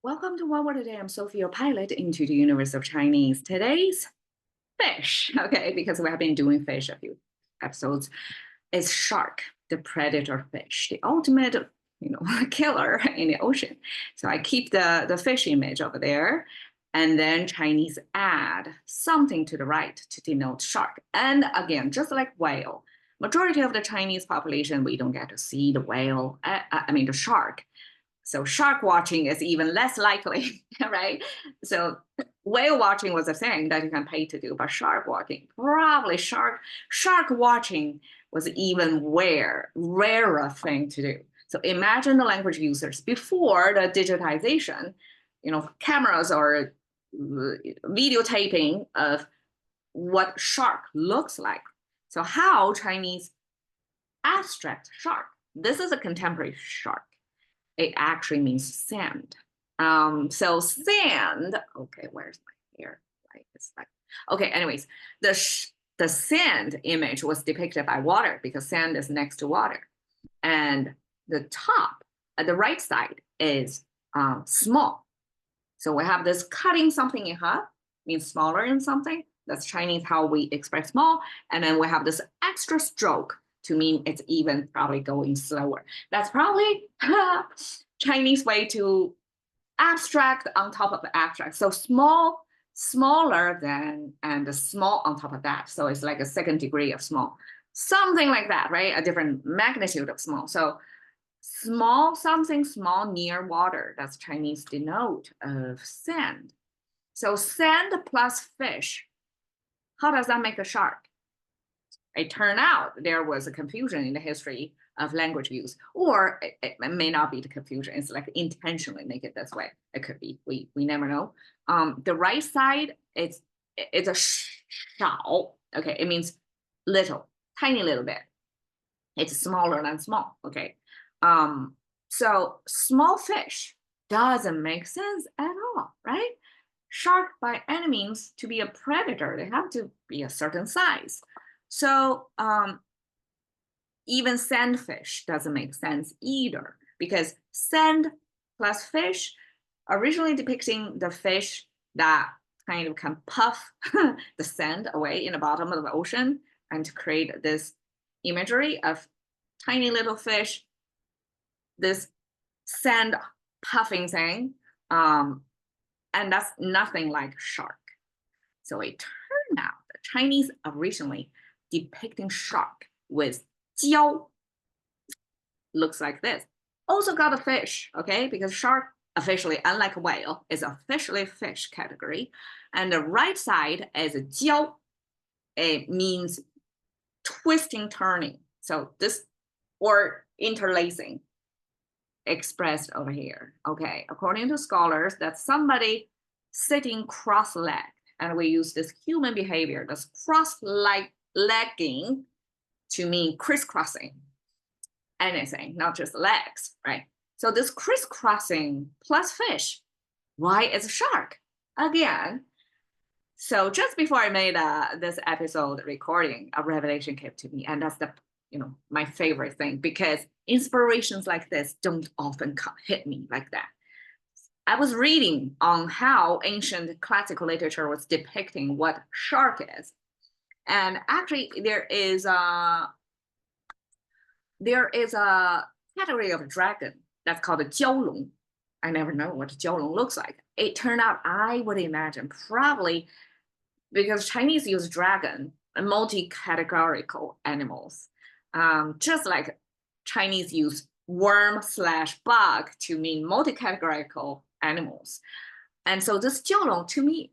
Welcome to OWAD today. I'm Sophie, your pilot into the universe of Chinese. Today's fish, okay, because we have been doing fish a few episodes, is shark, the predator fish, the ultimate, killer in the ocean. So I keep the fish image over there, and then Chinese add something to the right to denote shark. And again, just like whale, majority of the Chinese population, we don't get to see the whale, the shark. So shark watching is even less likely, right? So whale watching was a thing that you can pay to do, but shark watching, probably shark watching was even rarer thing to do. So imagine the language users before the digitization, cameras or videotaping of what shark looks like. So how Chinese abstract shark. This is a contemporary shark. It actually means sand. So sand, okay, where's my hair? Right, it's like, okay, anyways, the sand image was depicted by water because sand is next to water. And the top, at the right side is small. So we have this cutting something in half, means smaller in something. That's Chinese how we express small. And then we have this extra stroke to mean it's even probably going slower. That's probably Chinese way to abstract on top of the abstract. So small, smaller than, and the small on top of that. So it's like a second degree of small. Something like that, right? A different magnitude of small. So small, something small near water. That's Chinese denote of sand. So sand plus fish. How does that make a shark? It turned out there was a confusion in the history of language use, or it may not be the confusion. It's like intentionally make it this way. It could be. We never know. The right side, it's a shao. Okay, it means little, tiny little bit. It's smaller than small. Okay, so small fish doesn't make sense at all, right? Shark by any means to be a predator, they have to be a certain size. So even sandfish doesn't make sense either because sand plus fish, originally depicting the fish that kind of can puff the sand away in the bottom of the ocean and to create this imagery of tiny little fish, this sand puffing thing, and that's nothing like shark. So it turned out the Chinese originally depicting shark with jiao, looks like this. Also got a fish, okay, because shark officially, unlike whale, is officially fish category. And the right side is a jiao. It means twisting, turning. So this, or interlacing, expressed over here. Okay, according to scholars, that's somebody sitting cross-legged. And we use this human behavior, this cross-legging, to mean crisscrossing anything, not just legs, right? So this crisscrossing plus fish, why is a shark? Again, so just before I made this episode recording, a revelation came to me, and that's the my favorite thing because inspirations like this don't often hit me like that. I was reading on how ancient classical literature was depicting what shark is, and actually there is a category of dragon that's called a jiaolong. I never know what a jiaolong looks like. It turned out I would imagine probably because Chinese use dragon, multi-categorical animals, just like Chinese use worm / bug to mean multi-categorical animals. And so this jiaolong to me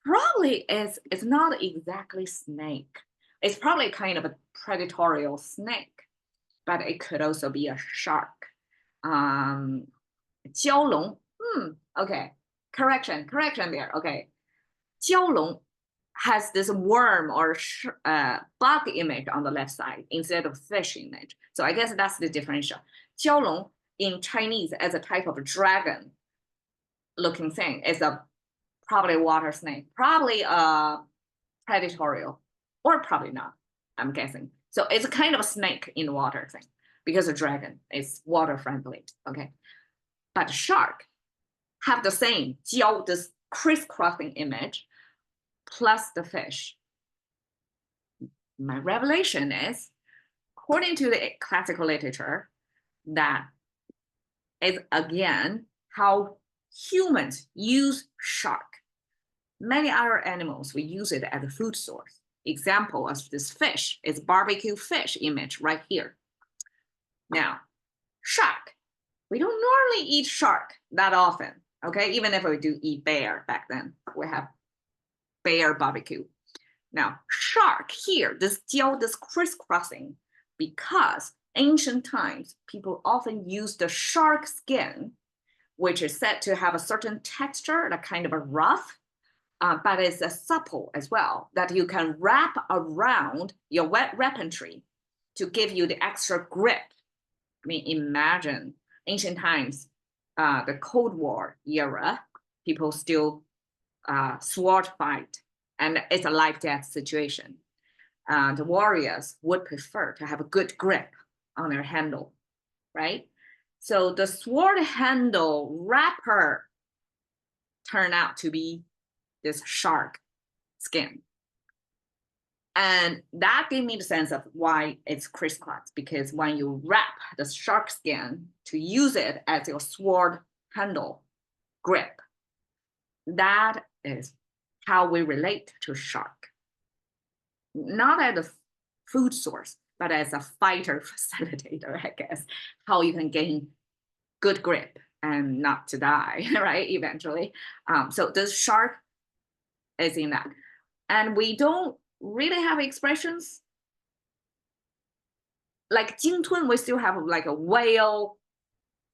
probably is not exactly snake. It's probably kind of a predatory snake, but it could also be a shark. Jiaolong, okay, correction there, okay. Jiaolong has this worm or bug image on the left side instead of fish image. So I guess that's the differential. Jiaolong in Chinese as a type of dragon looking thing is probably a water snake, probably a predatory, or probably not, I'm guessing. So it's a kind of a snake in the water thing because a dragon is water friendly, okay? But shark, have the same 交 this crisscrossing image plus the fish. My revelation is, according to the classical literature, that is again how humans use shark. Many other animals, we use it as a food source. Example of this fish is barbecue fish image right here. Now, shark. We don't normally eat shark that often, okay? Even if we do eat bear back then, we have bear barbecue. Now, shark here, this 交, this crisscrossing, because ancient times, people often use the shark skin, which is said to have a certain texture, like kind of a rough, but it's a supple as well, that you can wrap around your wet weaponry to give you the extra grip. I mean, imagine ancient times, the Cold War era, people still sword fight, and it's a life-death situation. The warriors would prefer to have a good grip on their handle, right? So the sword handle wrapper turned out to be this shark skin. And that gave me the sense of why it's crisscross, because when you wrap the shark skin to use it as your sword handle grip, that is how we relate to shark. Not as a food source, but as a fighter facilitator, I guess, how you can gain good grip and not to die, right, eventually. So the shark is in that. And we don't really have expressions. Like 鲸吞, we still have like a whale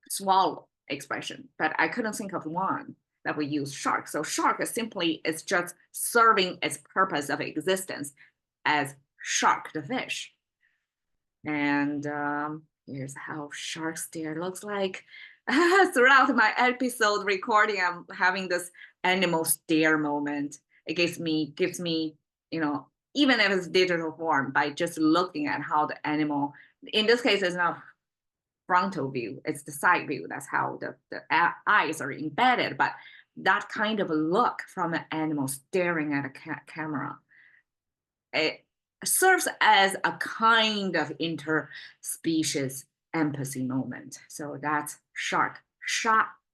swallow expression, but I couldn't think of one that we use shark. So shark is simply, it's just serving its purpose of existence as shark, the fish. And here's how shark stare looks like. Throughout my episode recording, I'm having this animal stare moment. It gives me, you know, even if it's digital form, by just looking at how the animal, in this case, it's not frontal view, it's the side view. That's how the eyes are embedded. But that kind of a look from an animal staring at a camera, it serves as a kind of interspecies empathy moment. So that's shark. Shark